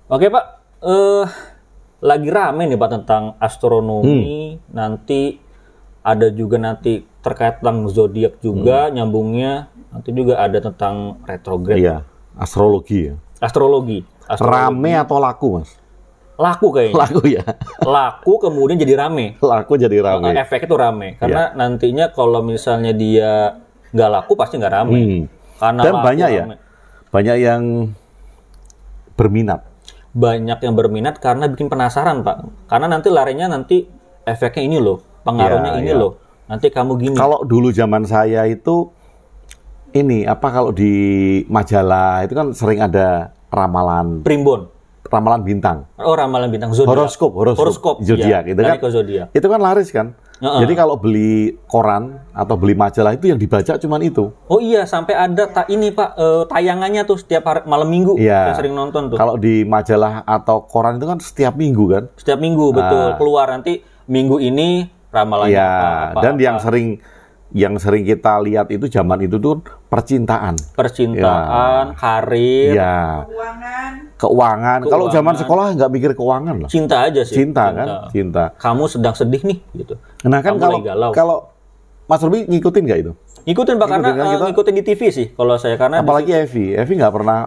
Oke Pak, lagi rame nih Pak tentang astronomi. Nanti ada juga nanti terkait tentang zodiak juga, nyambungnya. Nanti juga ada tentang retrograde. Iya, astrologi ya. Astrologi. Rame atau laku, Mas? Laku kayaknya. Laku ya. Laku kemudian jadi rame. Laku jadi rame. Efeknya tuh rame. Karena nantinya kalau misalnya dia nggak laku pasti nggak rame. Karena Dan laku, banyak ya, rame. banyak yang berminat. Banyak yang berminat karena bikin penasaran Pak. Karena nanti larinya nanti efeknya ini loh, pengaruhnya ini loh. Nanti kamu gini. Kalau dulu zaman saya itu ini apa kalau di majalah itu kan sering ada ramalan Primbon. ramalan bintang. Oh, ramalan bintang zodiak. Horoskop zodiak ya, itu kan. zodiak. Itu kan laris kan. Jadi kalau beli koran atau beli majalah itu yang dibaca cuman itu. Oh iya, sampai ada ini Pak, tayangannya tuh setiap hari, malam minggu. Iya. Saya sering nonton tuh. Kalau di majalah atau koran itu kan setiap minggu kan. Setiap minggu betul keluar nanti minggu ini ramalannya Iya, apa. dan yang sering kita lihat itu zaman itu tuh percintaan. Percintaan, karir, Iya. Keuangan. Kalau zaman sekolah nggak mikir keuangan lah. cinta aja sih. Cinta kan, cinta. Kamu sedang sedih nih gitu. Nah kan Kamu lagi galau. kalau Mas Robi ngikutin nggak itu? Ngikutin Pak, karena kan kita- ngikutin di TV sih kalau saya, karena Apalagi Evi nggak pernah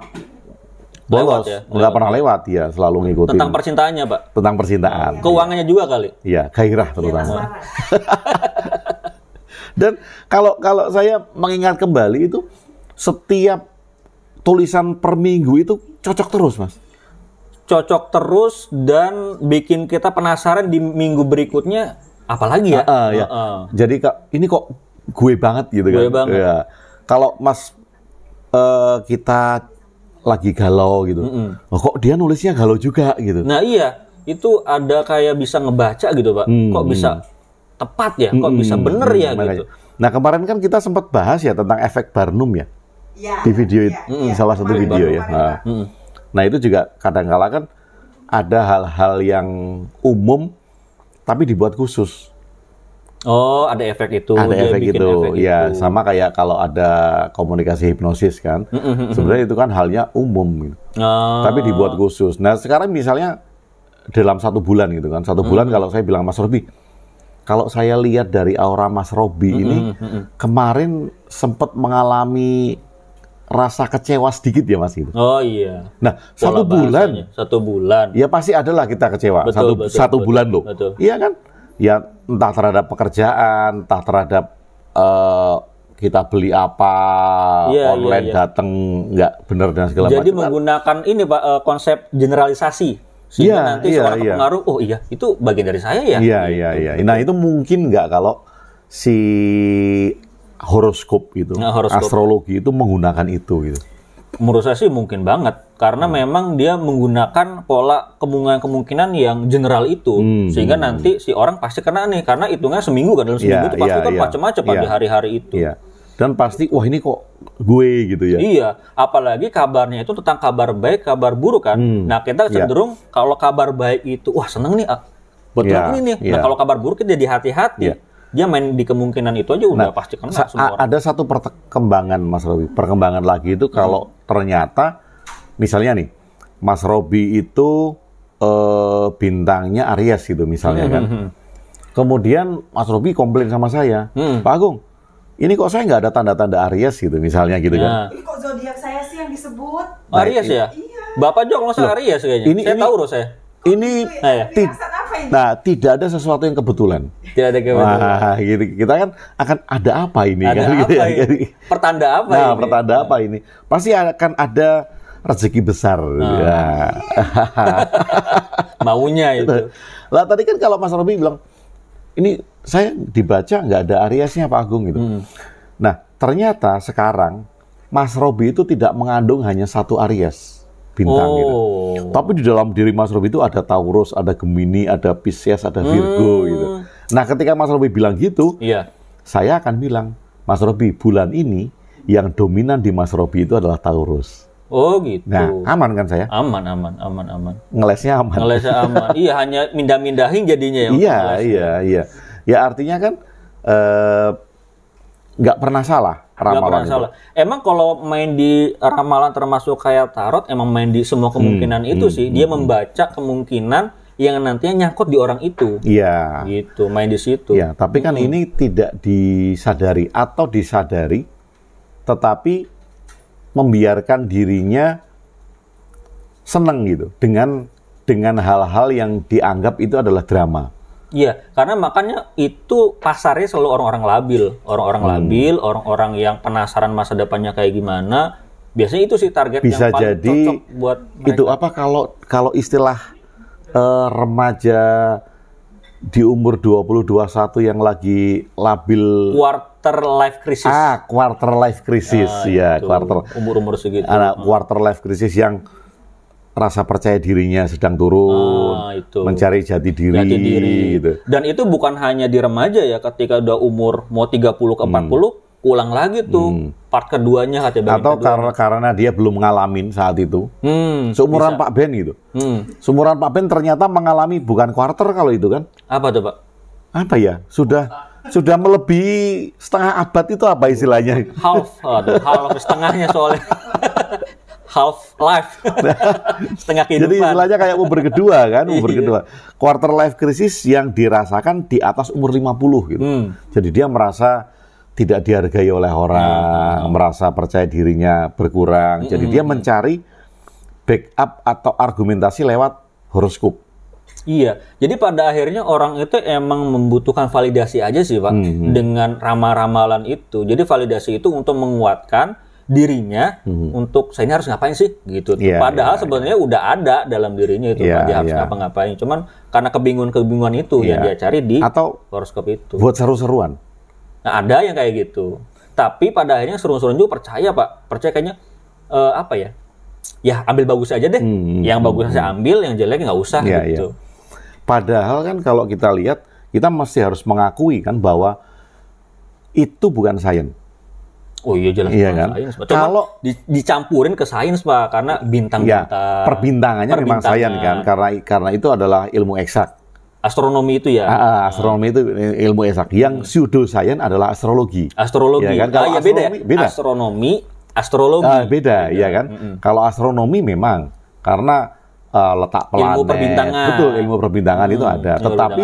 bolos, Lewat ya, nggak pernah lewat ya, selalu ngikutin tentang percintaannya Pak. tentang percintaan. Keuangannya juga kali. Iya, gairah terutama. Dan kalau saya mengingat kembali itu setiap tulisan per minggu itu cocok terus, Mas. Cocok terus dan bikin kita penasaran di minggu berikutnya apalagi ya. Ya. Jadi ini kok gue banget gitu kan. Gue banget. Ya. Kalau Mas kita lagi galau gitu. Oh, kok dia nulisnya galau juga gitu. Nah iya, itu ada kayak bisa ngebaca gitu Pak. Kok bisa tepat ya? Kok bisa bener ya Makanya. gitu? Nah kemarin kan kita sempat bahas ya tentang efek Barnum ya. Di video itu, salah satu video ya. Nah itu juga kadang-kala kan ada hal-hal yang umum tapi dibuat khusus. Oh, ada efek itu. Ada Dia efek bikin itu, efek ya itu. sama kayak kalau ada komunikasi hipnosis kan. Sebenarnya itu kan halnya umum gitu. Oh. Tapi dibuat khusus. Nah sekarang misalnya dalam 1 bulan gitu kan. 1 bulan kalau saya bilang Mas Robi, kalau saya lihat dari aura Mas Robi ini kemarin sempat mengalami rasa kecewa sedikit ya Mas gitu. Oh iya. Nah, Pola 1 bulan, bahasanya. 1 bulan. ya pasti adalah kita kecewa. Betul, Satu bulan loh. betul. Iya kan? Ya entah terhadap pekerjaan, entah terhadap kita beli apa, online datang nggak benar dan segala macam. Jadi menggunakan ini Pak, konsep generalisasi. Sehingga nanti seorang terpengaruh, oh iya, itu bagian dari saya ya. Iya. Nah itu mungkin nggak kalau si horoskop itu, astrologi itu menggunakan itu gitu. Menurut saya sih mungkin banget, karena memang dia menggunakan pola kemungkinan yang general itu, sehingga nanti si orang pasti kena nih, karena hitungnya seminggu kan, dalam seminggu itu pasti kan macam-macam di hari-hari itu. Iya. Dan pasti, wah ini kok gue gitu ya. Iya, apalagi kabarnya itu tentang kabar baik, kabar buruk kan. Nah kita cenderung kalau kabar baik itu, wah seneng nih, betul ini nih. Nah kalau kabar buruk kita jadi hati-hati. Dia main di kemungkinan itu aja udah pasti kena semua orang. Ada satu perkembangan Mas Robi, perkembangan lagi itu kalau ternyata misalnya nih Mas Robi itu bintangnya Aries gitu misalnya kan. Kemudian Mas Robi komplain sama saya, Pak Agung, ini kok saya nggak ada tanda-tanda Aries gitu misalnya gitu kan. Ini kok zodiak saya sih yang disebut? Aries ya? Iya. Bapak Jok masa Aries kayaknya. Saya tahu loh saya. Ini tidak ada sesuatu yang kebetulan. Tidak ada kebetulan. Wah, gitu. Kita kan akan ada apa ini Ada kan apa gitu ya. ini? Pertanda apa Nah, ini? pertanda apa ini? Pasti akan ada rezeki besar. Ya. Maunya itu. Lah tadi kan kalau Mas Robi bilang ini saya dibaca nggak ada Ariesnya Pak Agung gitu. Nah, ternyata sekarang Mas Robi itu tidak mengandung hanya 1 Aries bintang gitu. Tapi di dalam diri Mas Robi itu ada Taurus, ada Gemini, ada Pisces, ada Virgo gitu. Nah, ketika Mas Robi bilang gitu, saya akan bilang, Mas Robi, bulan ini yang dominan di Mas Robi itu adalah Taurus. Oh gitu. Nah, aman kan saya? Aman. Ngelesnya aman. Iya, hanya mindah-mindahin jadinya ya. Iya. Ya artinya kan nggak pernah salah. ramalan itu. Salah. Emang kalau main di ramalan termasuk kayak tarot, emang main di semua kemungkinan itu sih. Dia membaca kemungkinan yang nantinya nyangkut di orang itu. Iya. Gitu, main di situ. Ya, tapi kan ini tidak disadari atau disadari, tetapi membiarkan dirinya seneng gitu dengan hal-hal yang dianggap itu adalah drama. Iya, karena makanya itu pasarnya selalu orang-orang labil, orang-orang yang penasaran masa depannya kayak gimana. Biasanya itu sih target Bisa yang paling jadi cocok buat mereka. Itu apa kalau istilah remaja di umur 20-21 yang lagi labil, quarter life crisis. Quarter life crisis. Ya, quarter umur segitu. Quarter life crisis yang rasa percaya dirinya sedang turun, mencari jati diri. Gitu. Dan itu bukan hanya di remaja ya, ketika udah umur mau 30 ke 40, ulang lagi tuh part keduanya katanya. Atau karena dia belum ngalamin saat itu. Seumuran Pak Ben gitu. Seumuran Pak Ben ternyata mengalami bukan quarter kalau itu kan. Apa tuh Pak? Apa ya? Sudah melebihi setengah abad itu apa istilahnya? Half setengahnya soalnya. Half life. Setengah kehidupan. Jadi istilahnya kayak umur kedua kan, umur kedua. Quarter life crisis yang dirasakan di atas umur 50 gitu. Jadi dia merasa tidak dihargai oleh orang, merasa percaya dirinya berkurang. Jadi dia mencari backup atau argumentasi lewat horoskop. Iya, jadi pada akhirnya orang itu emang membutuhkan validasi aja sih Pak, dengan ramal-ramalan itu. Jadi validasi itu untuk menguatkan dirinya untuk saya ini harus ngapain sih gitu. Padahal sebenarnya udah ada dalam dirinya itu Pak, dia harus ngapa-ngapain. Cuman karena kebingungan itu yang dia cari di horoskop itu. Buat seru-seruan. Nah, ada yang kayak gitu. Tapi pada akhirnya seru-seruan juga percaya Pak. Percaya kayaknya apa ya? Ya ambil bagus aja deh. Yang bagus saya ambil, yang jelek nggak usah gitu. Padahal kan kalau kita lihat, kita masih harus mengakui kan bahwa itu bukan sains. Oh iya jelas kan? Sains. Kalau dicampurin ke sains Pak, karena bintang-bintang. Perbintangannya memang sains kan, karena itu adalah ilmu eksak. Astronomi itu ya. Astronomi itu ilmu eksak. Yang pseudosains adalah astrologi. Astrologi. Ya kan? Kalau beda. Astronomi, astrologi. Beda, ya kan? Kalau astronomi memang karena letak planet. Ilmu perbintangan. Betul, ilmu perbintangan itu ada. Tetapi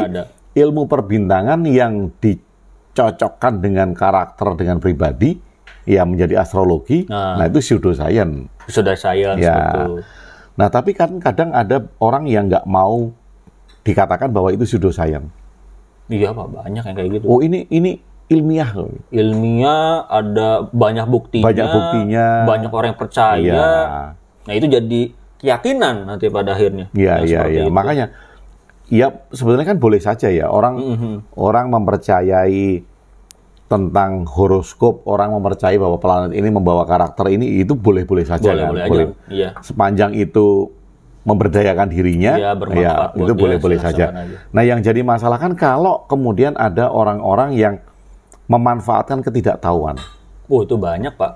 ilmu perbintangan yang dicocokkan dengan karakter, dengan pribadi, ya menjadi astrologi. Nah itu pseudosains. Pseudosains, betul. Nah tapi kan kadang ada orang yang nggak mau dikatakan bahwa itu pseudosains. Iya Pak, banyak yang kayak gitu. Oh ini ilmiah loh. Ilmiah, ada banyak buktinya. Banyak orang yang percaya. Nah itu jadi keyakinan nanti pada akhirnya. Iya. Makanya, ya sebenarnya kan boleh saja ya orang mempercayai tentang horoskop, orang mempercayai bahwa planet ini membawa karakter ini, itu boleh-boleh saja kan. Boleh. Iya. Sepanjang itu memberdayakan dirinya, itu boleh-boleh saja. Nah, yang jadi masalah kan kalau kemudian ada orang-orang yang memanfaatkan ketidaktahuan. Oh, itu banyak, Pak.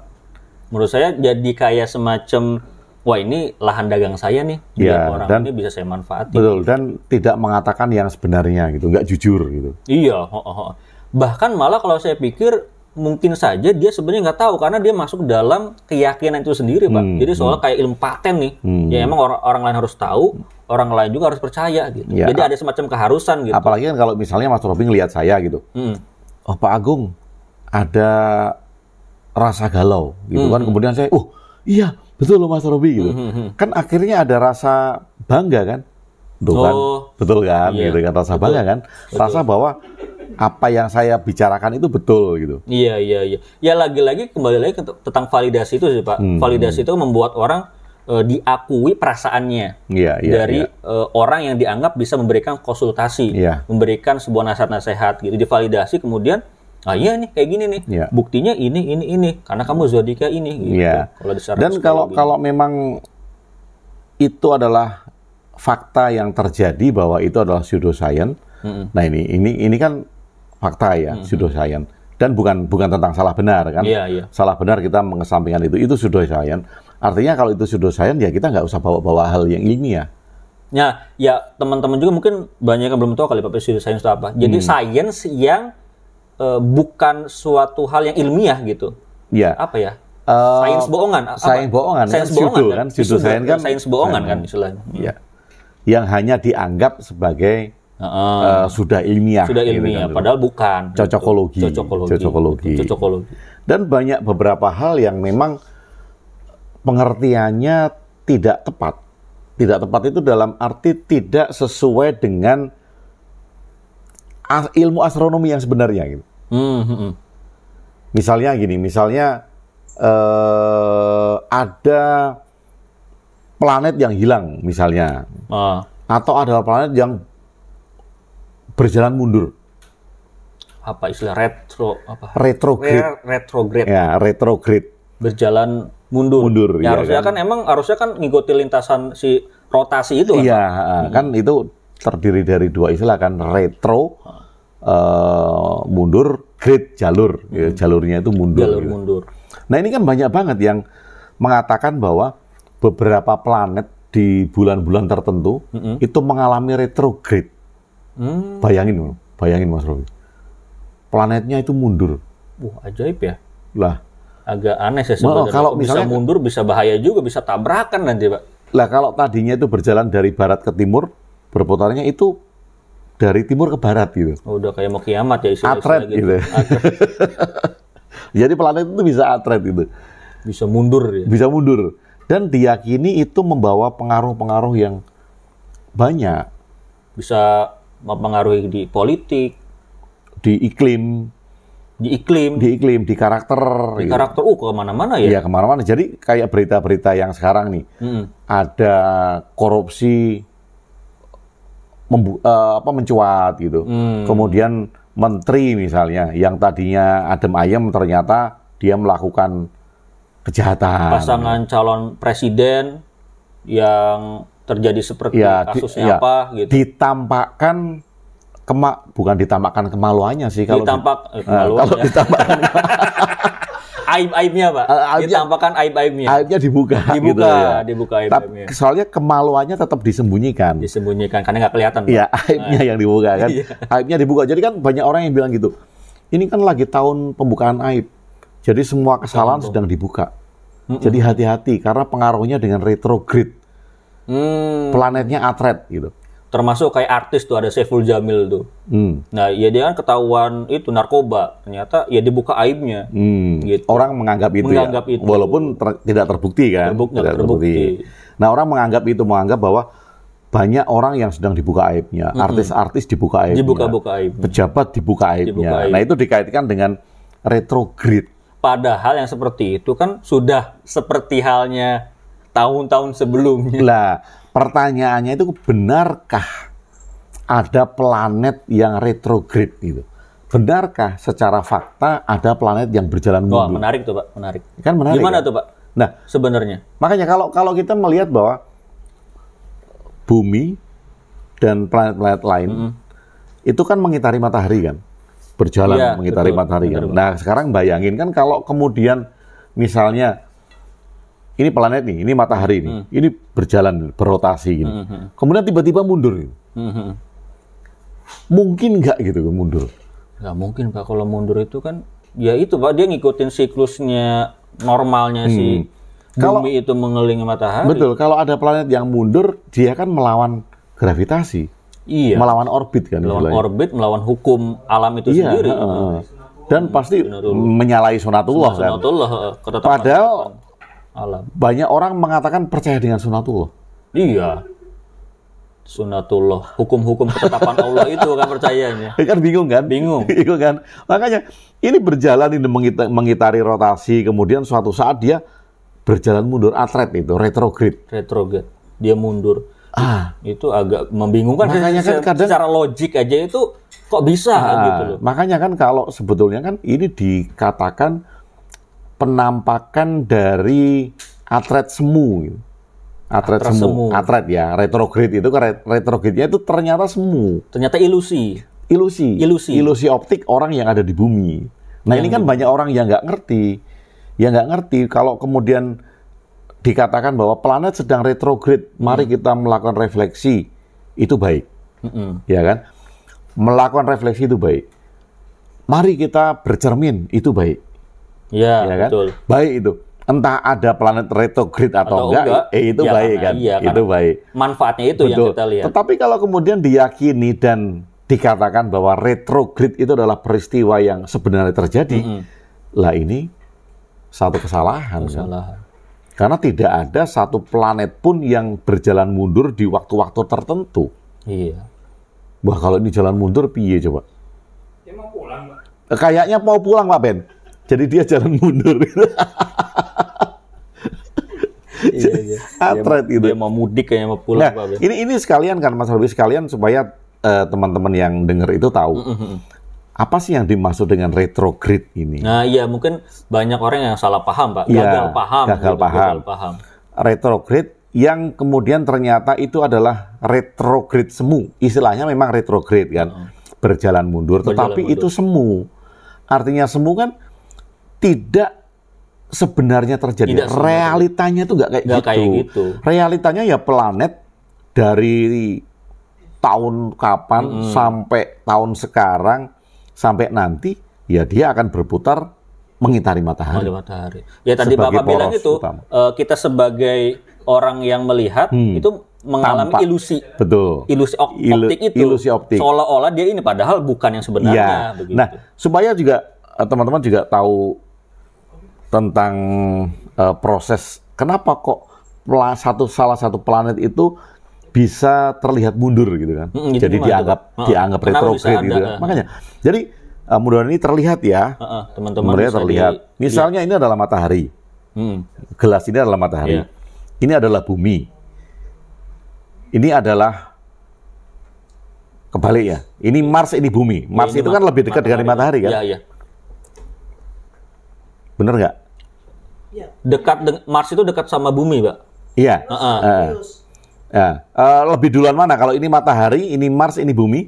Menurut saya jadi kayak semacam, wah ini lahan dagang saya nih, orang ini bisa saya manfaatin. Betul, dan tidak mengatakan yang sebenarnya gitu, nggak jujur gitu. Iya, bahkan malah kalau saya pikir mungkin saja dia sebenarnya nggak tahu karena dia masuk dalam keyakinan itu sendiri, Pak. Jadi soalnya kayak ilmu paten nih, ya emang orang lain harus tahu, orang lain juga harus percaya gitu. Ya. Jadi ada semacam keharusan gitu. Apalagi kan kalau misalnya Mas Robi ngelihat saya gitu, oh Pak Agung ada rasa galau gitu kan, kemudian saya, oh iya betul loh Mas Robi gitu, kan akhirnya ada rasa bangga kan, tuh kan, betul kan, gitu kan, rasa bangga kan, rasa bahwa apa yang saya bicarakan itu betul gitu. Iya. Ya lagi-lagi kembali lagi tentang validasi itu sih Pak. Validasi itu membuat orang diakui perasaannya dari orang yang dianggap bisa memberikan konsultasi, memberikan sebuah nasihat-nasihat gitu. Divalidasi kemudian, iya nih kayak gini nih. Buktinya ini karena kamu zodiaknya ini gitu. Dan kalau memang itu adalah fakta yang terjadi bahwa itu adalah pseudosains. Nah ini kan fakta ya, pseudosains. Dan bukan tentang salah benar kan. Salah benar kita mengesampingkan itu pseudosains. Artinya kalau itu pseudosains ya kita nggak usah bawa hal yang ilmiah. Ya teman-teman juga mungkin banyak yang belum tahu kali Pak pseudosains itu apa. Jadi sains yang bukan suatu hal yang ilmiah gitu. Ya. Apa ya? Sains bohongan. Sains bohongan. Sains bohongan kan? Pseudo sains kan. Sains bohongan kan istilahnya. Ya. Yang hanya dianggap sebagai sudah ilmiah. Sudah ilmiah, gitu kan. padahal bukan. Cocokologi. Dan banyak beberapa hal yang memang pengertiannya tidak tepat. Tidak tepat itu dalam arti tidak sesuai dengan ilmu astronomi yang sebenarnya gitu. Misalnya gini, ada planet yang hilang misalnya, atau ada planet yang berjalan mundur. Apa istilah retrograde? Retrograde. Ya, retrograde. Berjalan mundur. Ya, harusnya kan ngikuti lintasan si rotasi itu kan. Iya, kan itu terdiri dari dua istilah kan, retro mundur, grade jalur. Ya, jalurnya itu mundur. Jalur gitu. mundur. Nah, ini kan banyak banget yang mengatakan bahwa beberapa planet di bulan-bulan tertentu itu mengalami retrograde. Bayangin Mas Robi. Planetnya itu mundur. Wah, ajaib ya. Lah, agak aneh sih sebenarnya. Kalau bisa mundur, bisa bahaya juga, bisa tabrakan nanti, Pak. Lah, kalau tadinya itu berjalan dari barat ke timur, berputarnya itu dari timur ke barat gitu. Oh, udah kayak mau kiamat ya istilah atret gitu. Jadi planet itu bisa atret gitu. Bisa mundur ya. Bisa mundur. Dan diyakini itu membawa pengaruh-pengaruh yang banyak. Bisa mempengaruhi di politik, di iklim, di karakter. Di karakter, kemana-mana ya? Iya, kemana-mana. Jadi kayak berita-berita yang sekarang nih, ada korupsi mencuat gitu. Kemudian menteri misalnya, yang tadinya adem ayem ternyata dia melakukan kejahatan. Pasangan calon presiden yang terjadi seperti kasusnya apa gitu. Ditampakkan bukan ditampakkan kemaluannya sih kalau kalau ditampakkan aib-aibnya, Pak. Ditampakkan aib-aibnya. Aibnya dibuka gitu ya. Dibuka aib-aibnya. Soalnya kemaluannya tetap disembunyikan. Karena nggak kelihatan. Iya, aibnya yang dibuka kan. Aibnya dibuka. Jadi kan banyak orang yang bilang gitu. Ini kan lagi tahun pembukaan aib. Jadi semua kesalahan sedang dibuka. Jadi hati-hati karena pengaruhnya dengan retrograde. Planetnya atret gitu. Termasuk kayak artis tuh, ada Saiful Jamil tuh. Nah, ya dia kan ketahuan itu narkoba. Ternyata ya dibuka aibnya. Gitu. Orang menganggap itu. Walaupun tidak terbukti kan. Tidak terbukti. Nah, orang menganggap bahwa banyak orang yang sedang dibuka aibnya. Artis-artis dibuka aibnya. Dibuka aibnya. Pejabat dibuka aibnya. Nah, itu dikaitkan dengan retrograde. Padahal yang seperti itu kan sudah seperti halnya tahun-tahun sebelumnya. Lah, pertanyaannya itu benarkah ada planet yang retrograde gitu? Benarkah secara fakta ada planet yang berjalan mundur? Wah, menarik tuh, Pak, menarik. Kan menarik. Gimana kan? tuh, Pak? Nah, sebenarnya. Makanya kalau kita melihat bahwa bumi dan planet-planet lain itu kan mengitari matahari kan? Berjalan mengitari matahari kan. Nah, sekarang bayangin kan kalau kemudian misalnya ini planet nih, ini matahari nih, ini berjalan, berotasi gini. Kemudian tiba-tiba mundur. Mungkin nggak gitu mundur? Nggak mungkin, Pak. Kalau mundur itu kan, ya itu, Pak, dia ngikutin siklusnya normalnya si bumi itu mengelilingi matahari. Betul, kalau ada planet yang mundur, dia kan melawan gravitasi. Iya. Melawan orbit kan. Melawan orbit, melawan hukum alam itu sendiri. Dan pasti menyalahi sunatullah kan. Padahal alam. Banyak orang mengatakan percaya dengan sunatullah. Iya. Sunatullah, hukum-hukum ketetapan Allah itu kan percayanya. Kan bingung kan? Bingung kan? Makanya ini berjalan ini mengitari rotasi, kemudian suatu saat dia berjalan mundur, atret itu, retrograde. Dia mundur. Itu agak membingungkan. Makanya kan kadang secara logik aja itu kok bisa gitu loh. Makanya kan kalau sebetulnya kan ini dikatakan penampakan dari atret semu gitu. Atret ya, retrograde itu retrograde-nya itu ternyata semu. Ternyata ilusi optik orang yang ada di bumi. Nah, ini kan banyak orang yang nggak ngerti kalau kemudian dikatakan bahwa planet sedang retrograde, mari kita melakukan refleksi, itu baik. Ya kan? Melakukan refleksi itu baik. Mari kita bercermin, itu baik. Iya, ya kan? betul. Baik itu. Entah ada planet retrograde atau enggak, itu ya, baik kan? Iya, itu baik. Manfaatnya itu betul. Yang kita lihat. Tetapi kalau kemudian diyakini dan dikatakan bahwa retrograde itu adalah peristiwa yang sebenarnya terjadi, lah ini satu kesalahan. Kan? Karena tidak ada satu planet pun yang berjalan mundur di waktu-waktu tertentu. Iya. Wah, kalau ini jalan mundur, piye coba? Dia mau pulang, Pak. Kayaknya mau pulang, Pak Ben. Jadi dia jalan mundur. Iya. Atret itu. Dia mau mudik kayaknya, mau pulang. Nah, ini sekalian kan Mas Robi, sekalian supaya teman-teman yang dengar itu tahu apa sih yang dimaksud dengan retrograde ini. Nah iya, mungkin banyak orang yang salah paham Pak, gagal paham. Retrograde yang kemudian ternyata itu adalah retrograde semu. Istilahnya memang retrograde kan, berjalan mundur, tetapi itu semu. Artinya semu kan tidak sebenarnya terjadi. Realitanya itu nggak kayak gitu. Realitanya ya planet dari tahun kapan sampai tahun sekarang sampai nanti ya dia akan berputar mengitari matahari. Ya tadi Bapak bilang itu kita sebagai orang yang melihat itu mengalami ilusi. Betul. Ilusi optik itu. Ilusi optik. Seolah-olah dia ini padahal bukan yang sebenarnya. Ya. Begitu. Nah, supaya juga teman-teman juga tahu tentang proses kenapa kok salah satu planet itu bisa terlihat mundur gitu kan. Jadi dianggap retrograde gitu kan. Makanya. Jadi mudah-mudahan ini terlihat ya. Teman-teman terlihat. Misalnya ini adalah matahari. Gelas ini adalah matahari. Ini adalah bumi. Ini adalah kebalik ya. Ini Mars, ini bumi. Mars itu kan lebih dekat dengan matahari kan? Iya. Bener nggak? Mars itu dekat sama bumi, Pak. Iya. Lebih duluan mana? Kalau ini matahari, ini Mars, ini bumi?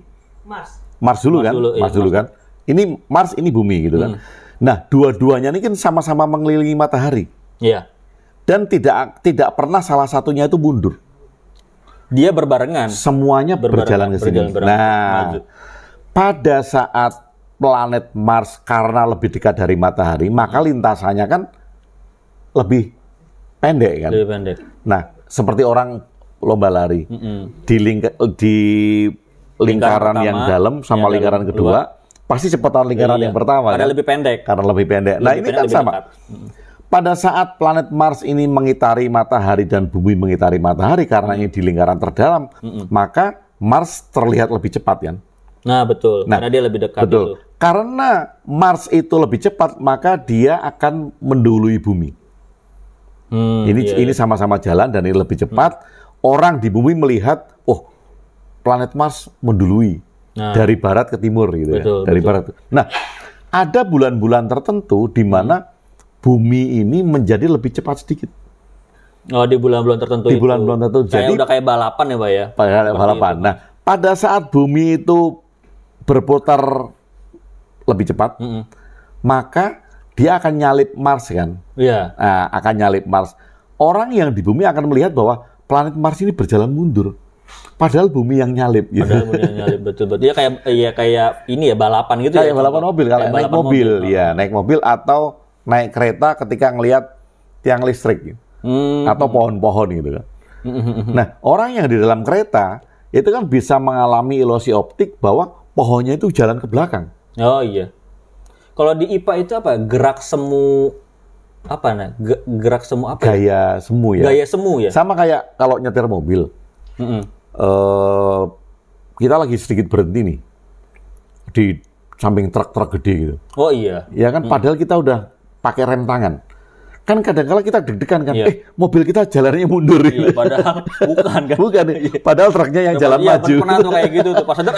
Mars dulu kan? Mars dulu kan? Ini Mars, ini bumi gitu kan? Nah, dua-duanya ini kan sama-sama mengelilingi matahari. Iya. Dan tidak pernah salah satunya itu mundur. Dia berbarengan. Semuanya berjalan ke sini. Nah, pada saat planet Mars karena lebih dekat dari matahari, maka lintasannya kan lebih pendek kan? Lebih pendek. Nah, seperti orang lomba lari. Di lingkaran yang dalam sama lingkaran kedua, pasti cepatan lingkaran yang pertama. Karena lebih pendek. Karena lebih pendek. Nah, ini kan sama. Pada saat planet Mars ini mengitari matahari dan bumi mengitari matahari karena ini di lingkaran terdalam, maka Mars terlihat lebih cepat kan? Nah, betul. Karena dia lebih dekat. Betul. Karena Mars itu lebih cepat, maka dia akan mendahului bumi. Ini sama-sama jalan dan ini lebih cepat. Orang di bumi melihat, oh, planet Mars mendului dari barat ke timur gitu. Betul, ya. Dari barat. Nah, ada bulan-bulan tertentu di mana bumi ini menjadi lebih cepat sedikit. Oh, di bulan-bulan tertentu. Di bulan-bulan tertentu. Jadi udah kayak balapan ya, Pak ya. Balapan. Nah, pada saat bumi itu berputar lebih cepat, maka dia akan nyalip Mars kan? Iya. Nah, akan nyalip Mars. Orang yang di bumi akan melihat bahwa planet Mars ini berjalan mundur. Padahal bumi yang nyalip. Gitu. Padahal bumi yang nyalip, betul-betul. Ya kayak ini ya, balapan gitu kayak ya. Balapan mobil. Kalau naik mobil, ya naik mobil atau naik kereta ketika ngelihat tiang listrik gitu. Atau pohon-pohon gitu kan. Nah, orang yang di dalam kereta itu kan bisa mengalami ilusi optik bahwa pohonnya itu jalan ke belakang. Oh iya. Kalau di IPA itu apa? Gerak semu apa nah? Gerak semu apa? Gaya semu ya. Gaya semu ya. Sama kayak kalau nyetir mobil. Kita lagi sedikit berhenti nih di samping truk-truk gede gitu. Oh iya. Ya kan, padahal kita udah pakai rem tangan. Kan kadang-kala kita deg-degan kan, mobil kita jalannya mundur. Iya, padahal bukan kan? Bukan, padahal truknya yang jalan maju. Pernah tuh kayak gitu tuh, pas sadar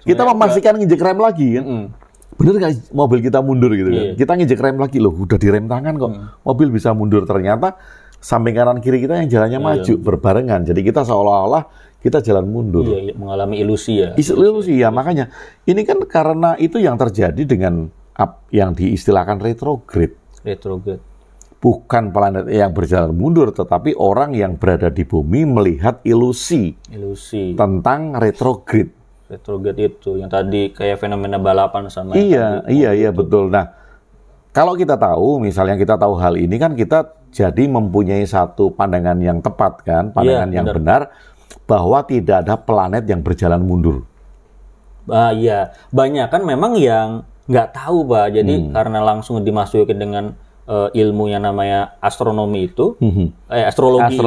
kita memastikan nginjek rem lagi kan. Bener nggak mobil kita mundur gitu kan? Kita nginjek rem lagi, loh udah direm tangan kok. Mobil bisa mundur, ternyata samping kanan kiri kita yang jalannya maju, berbarengan. Jadi kita seolah-olah kita jalan mundur. Iya, mengalami ilusi ya. Ilusi ya, makanya. Ini kan karena itu yang terjadi dengan yang diistilahkan retrograde. Retrograde. Bukan planet yang berjalan mundur, tetapi orang yang berada di bumi melihat ilusi tentang retrograde. Retrograde itu yang tadi kayak fenomena balapan sama. Iya betul. Nah, kalau kita tahu, misalnya kita tahu hal ini kan kita jadi mempunyai satu pandangan yang tepat kan, pandangan yang benar bahwa tidak ada planet yang berjalan mundur. Iya, banyak kan memang yang nggak tahu, Pak. Jadi karena langsung dimasukin dengan ilmu yang namanya astronomi itu, astrologi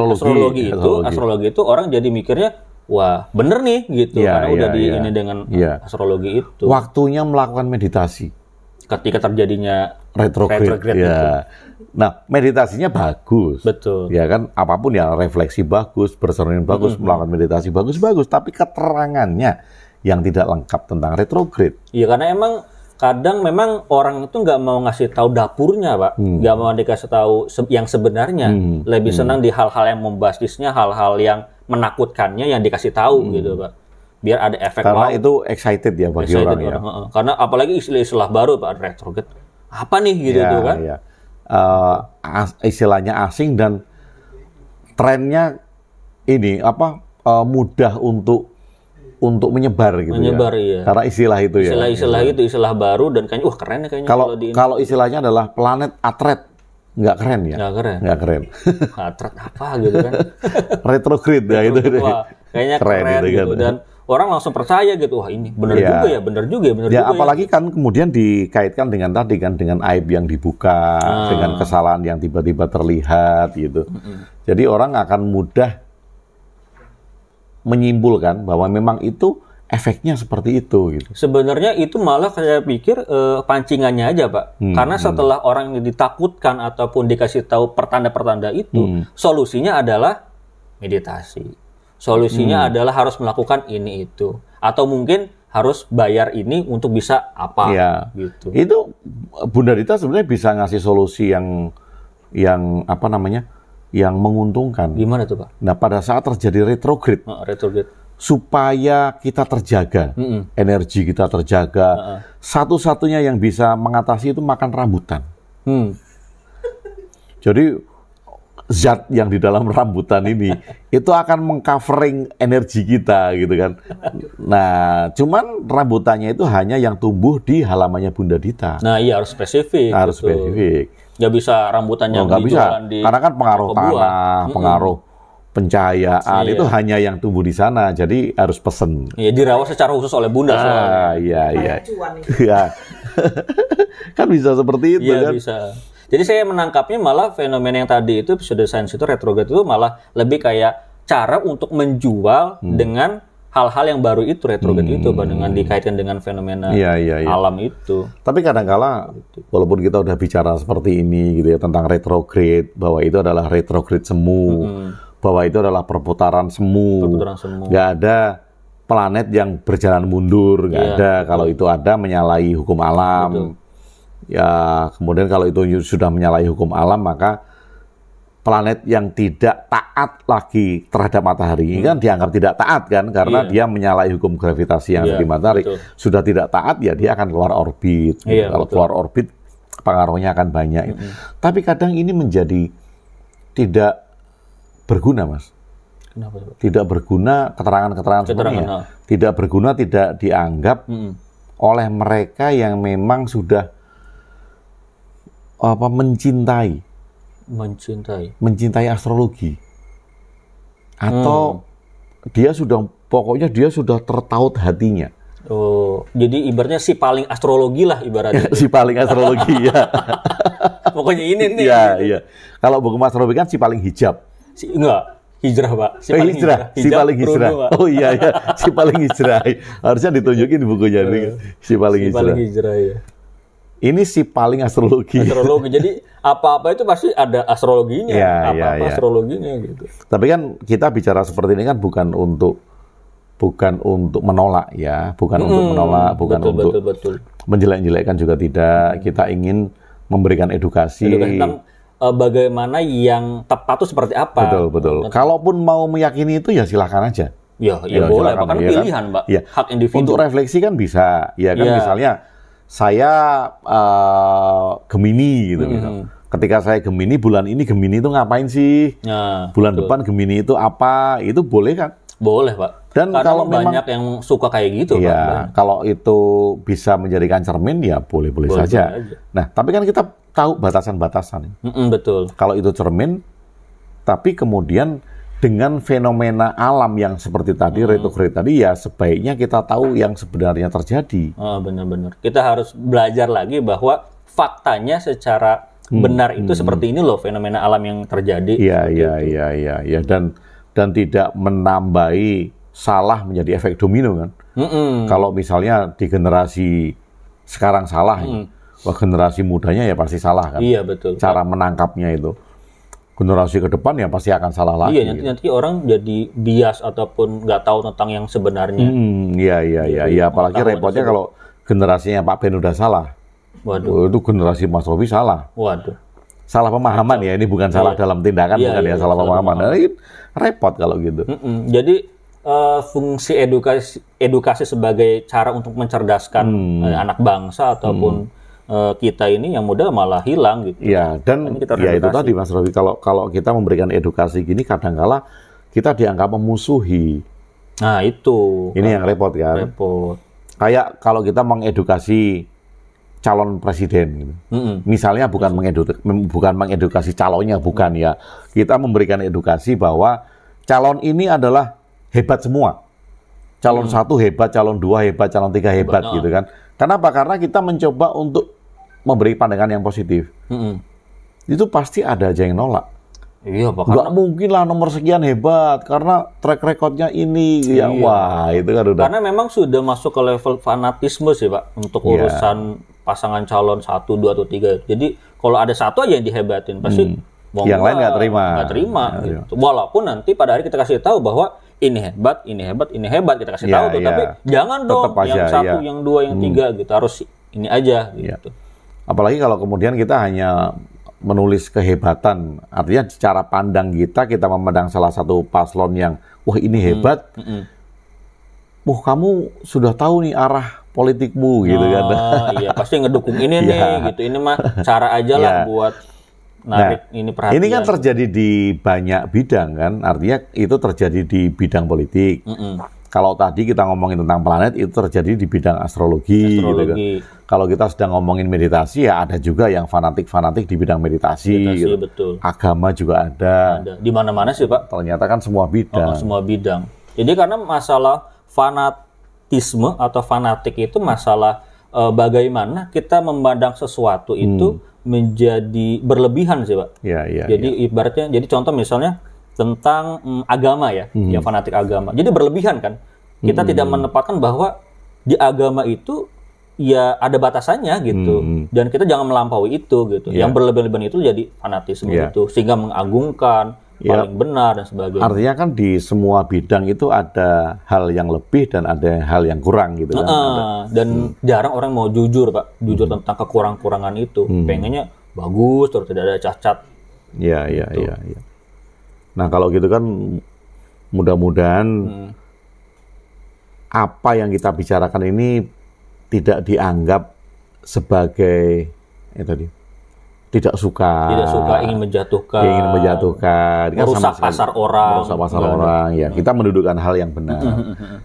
itu orang jadi mikirnya, wah bener nih gitu, karena udah ini dengan astrologi itu. Waktunya melakukan meditasi. Ketika terjadinya retrograde itu. Nah, meditasinya bagus. Betul. Ya kan, apapun ya, refleksi bagus, berserenung bagus, melakukan meditasi bagus-bagus, tapi keterangannya yang tidak lengkap tentang retrograde. Iya, karena emang kadang memang orang itu nggak mau ngasih tahu dapurnya, Pak. Nggak mau dikasih tahu yang sebenarnya. Lebih senang di hal-hal yang membasisnya, hal-hal yang menakutkannya yang dikasih tahu gitu, Pak. Biar ada efek karena itu excited ya bagi orang ya. Karena apalagi istilah baru, Pak, retrograde. Apa nih gitu tuh kan? Ya. Istilahnya asing dan trennya ini mudah untuk menyebar gitu iya. Karena istilah itu Istilah itu istilah baru dan kayaknya keren ya kayaknya kalau istilahnya adalah planet atret. Nggak keren ya? Nggak keren. Atret apa gitu kan? Retrograde ya itu. Wah, kayaknya keren gitu. Dan orang langsung percaya gitu, wah ini benar juga ya. Apalagi kan kemudian dikaitkan dengan tadi kan, dengan aib yang dibuka, dengan kesalahan yang tiba-tiba terlihat gitu. Jadi orang akan mudah menyimpulkan bahwa memang itu efeknya seperti itu gitu. Sebenarnya itu malah saya pikir pancingannya aja, Pak. Karena setelah orang ini ditakutkan ataupun dikasih tahu pertanda-pertanda itu, solusinya adalah meditasi. Solusinya adalah harus melakukan ini itu, atau mungkin harus bayar ini untuk bisa apa gitu. Itu Bunda Dita sebenarnya bisa ngasih solusi yang yang menguntungkan. Gimana tuh, Pak? Nah, pada saat terjadi retrograde, supaya kita terjaga, energi kita terjaga, satu-satunya yang bisa mengatasi itu makan rambutan. Jadi zat yang di dalam rambutan ini itu akan mengcovering energi kita gitu kan. Nah, cuman rambutannya itu hanya yang tumbuh di halamannya Bunda Dita. Nah, iya harus spesifik. Harus spesifik. Nggak bisa rambutan yang dijualan di karena kan pengaruh tanah, pengaruh pencahayaan itu hanya yang tumbuh di sana. Jadi harus pesen. Iya, dirawat secara khusus oleh Bunda. Iya. Kan bisa seperti itu kan. Iya, bisa. Jadi saya menangkapnya malah fenomena yang tadi itu episode sains itu retrograde itu malah lebih kayak cara untuk menjual dengan hal-hal yang baru itu retrograde itu, dengan dikaitkan dengan fenomena alam itu. Tapi kadang-kala walaupun kita udah bicara seperti ini gitu ya tentang retrograde, bahwa itu adalah retrograde semu, bahwa itu adalah perputaran semu. Nggak ada planet yang berjalan mundur, nggak ada. Kalau itu ada menyalahi hukum alam. Ya, kemudian kalau itu sudah menyalahi hukum alam, maka planet yang tidak taat lagi terhadap matahari ini kan dianggap tidak taat kan, karena dia menyalahi hukum gravitasi yang ada di matahari. Sudah tidak taat ya dia akan keluar orbit. Kalau keluar orbit pengaruhnya akan banyak. Tapi kadang ini menjadi tidak berguna, Mas. Kenapa? Tidak berguna keterangan-keterangan seperti ini. Tidak berguna, tidak dianggap oleh mereka yang memang sudah mencintai astrologi, atau dia sudah tertaut hatinya. Oh, jadi ibaratnya si paling astrologi lah ibaratnya. Si paling astrologi ya. Pokoknya ini nih. Iya. Kalau buku astrologi kan si paling hijab. Hijrah, Pak. Si paling hijrah. Oh iya, si paling hijrah. Harusnya ditunjukin di bukunya si paling hijrah ya. Ini si paling astrologi. Jadi apa-apa itu pasti ada astrologinya. Astrologinya gitu. Tapi kan kita bicara seperti ini kan bukan untuk menolak ya, bukan untuk menjelek-jelekkan juga tidak. Kita ingin memberikan edukasi tentang bagaimana yang tepat itu seperti apa. Betul. Kalaupun mau meyakini itu ya silakan aja. Ya boleh, bahkan pilihan, Mbak. Hak individu. Untuk refleksi kan bisa. Ya kan misalnya saya Gemini gitu. Ketika saya Gemini, bulan ini Gemini itu ngapain sih? Bulan depan Gemini itu apa? Itu boleh kan? Boleh, Pak. Dan karena kalau memang banyak yang suka kayak gitu, ya, Pak. kalau itu bisa menjadikan cermin, ya boleh-boleh saja. Nah, tapi kan kita tahu batasan-batasan. Betul. Kalau itu cermin, tapi kemudian dengan fenomena alam yang seperti tadi, retrograde tadi, ya sebaiknya kita tahu yang sebenarnya terjadi. Oh, benar-benar. Kita harus belajar lagi bahwa faktanya secara benar itu seperti ini loh fenomena alam yang terjadi. Iya. Dan tidak menambahi salah menjadi efek domino kan. Kalau misalnya di generasi sekarang salah, wah generasi mudanya ya pasti salah kan. Iya, betul. Cara menangkapnya itu. Generasi ke depan ya pasti akan salah lagi. Iya, nanti orang jadi bias ataupun nggak tahu tentang yang sebenarnya. Iya. Apalagi repotnya kalau generasinya Pak Ben udah salah. Waduh. Itu generasi Mas Robi salah. Waduh. Salah pemahaman ya, ini bukan salah dalam tindakan, bukan ya, salah pemahaman. Nah, ini repot kalau gitu. Jadi fungsi edukasi sebagai cara untuk mencerdaskan anak bangsa ataupun kita ini yang muda malah hilang gitu. Iya, dan ya itu tadi Mas Robi, kalau kita memberikan edukasi gini kadangkala kita dianggap memusuhi. Nah, itu. Ini yang repot kan. Repot. Kayak kalau kita mengedukasi calon presiden gitu. Misalnya bukan mengedukasi calonnya, bukan ya. Kita memberikan edukasi bahwa calon ini adalah hebat semua. Calon 1 hebat, calon 2 hebat, calon 3 hebat gitu kan. Kenapa? Karena kita mencoba untuk memberi pandangan yang positif. Itu pasti ada aja yang nolak. Iya, Pak. Nggak mungkin lah nomor sekian hebat, karena track recordnya ini. Ya, wah, itu kan udah. Karena memang sudah masuk ke level fanatisme sih, Pak, untuk urusan pasangan calon 1, 2, atau 3. Jadi, kalau ada satu aja yang dihebatin, pasti yang lain nggak terima. Nggak terima. Gitu. Walaupun nanti pada hari kita kasih tahu bahwa ini hebat, kita kasih tahu tuh. Tapi jangan dong yang 1, yang 2, yang 3 gitu. Harus ini aja gitu. Apalagi kalau kemudian kita hanya menulis kehebatan, artinya cara pandang kita memandang salah satu paslon yang, wah ini hebat, wah kamu sudah tahu nih arah politikmu gitu kan. Iya, pasti ngedukung ini nih gitu. Ini mah cara aja lah buat narik ini perhatian. Ini kan terjadi di banyak bidang kan, artinya itu terjadi di bidang politik. Kalau tadi kita ngomongin tentang planet, itu terjadi di bidang astrologi. Gitu kan. Kalau kita sedang ngomongin meditasi, ya ada juga yang fanatik-fanatik di bidang meditasi. Gitu. Betul. Agama juga ada. Di mana-mana sih, Pak. Ternyata kan semua bidang. Semua bidang. Jadi karena masalah fanatisme atau fanatik itu masalah bagaimana kita memandang sesuatu itu menjadi berlebihan sih, Pak. Jadi ibaratnya, jadi contoh misalnya tentang agama ya, yang fanatik agama. Jadi berlebihan kan. Kita tidak menempatkan bahwa di agama itu ya ada batasannya gitu. Dan kita jangan melampaui itu gitu. Yang berlebihan itu jadi fanatisme gitu, sehingga mengagungkan paling benar dan sebagainya. Artinya kan di semua bidang itu ada hal yang lebih dan ada hal yang kurang gitu kan. Dan jarang orang mau jujur, Pak. Jujur tentang kekurangan-kurangan itu. Pengennya bagus terus tidak ada cacat. Iya. Nah, kalau gitu kan mudah-mudahan apa yang kita bicarakan ini tidak dianggap sebagai tidak suka, ingin menjatuhkan, merusak pasar orang. Ya, kita mendudukkan hal yang benar,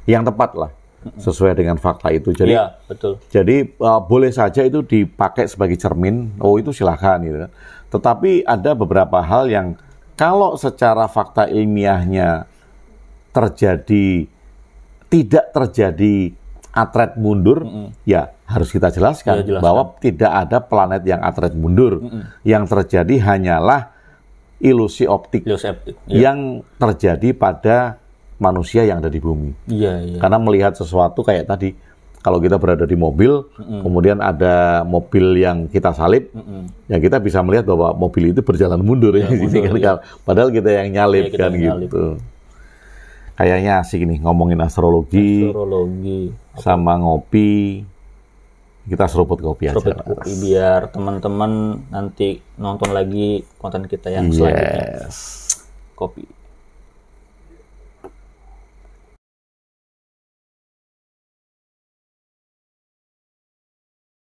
yang tepat lah, sesuai dengan fakta itu. Jadi, betul. Jadi boleh saja itu dipakai sebagai cermin. Oh, itu silahkan gitu. Tetapi ada beberapa hal yang kalau secara fakta ilmiahnya tidak terjadi atret mundur, ya harus kita jelaskan bahwa tidak ada planet yang atret mundur. Yang terjadi hanyalah ilusi optik yang terjadi pada manusia yang ada di bumi. Karena melihat sesuatu kayak tadi, kalau kita berada di mobil, kemudian ada mobil yang kita salip, ya kita bisa melihat bahwa mobil itu berjalan mundur. Padahal kita yang nyalip kan gitu. Kayaknya asik nih ngomongin astrologi sama ngopi. Kita seruput kopi aja. Biar teman-teman nanti nonton lagi konten kita yang selanjutnya. Kopi.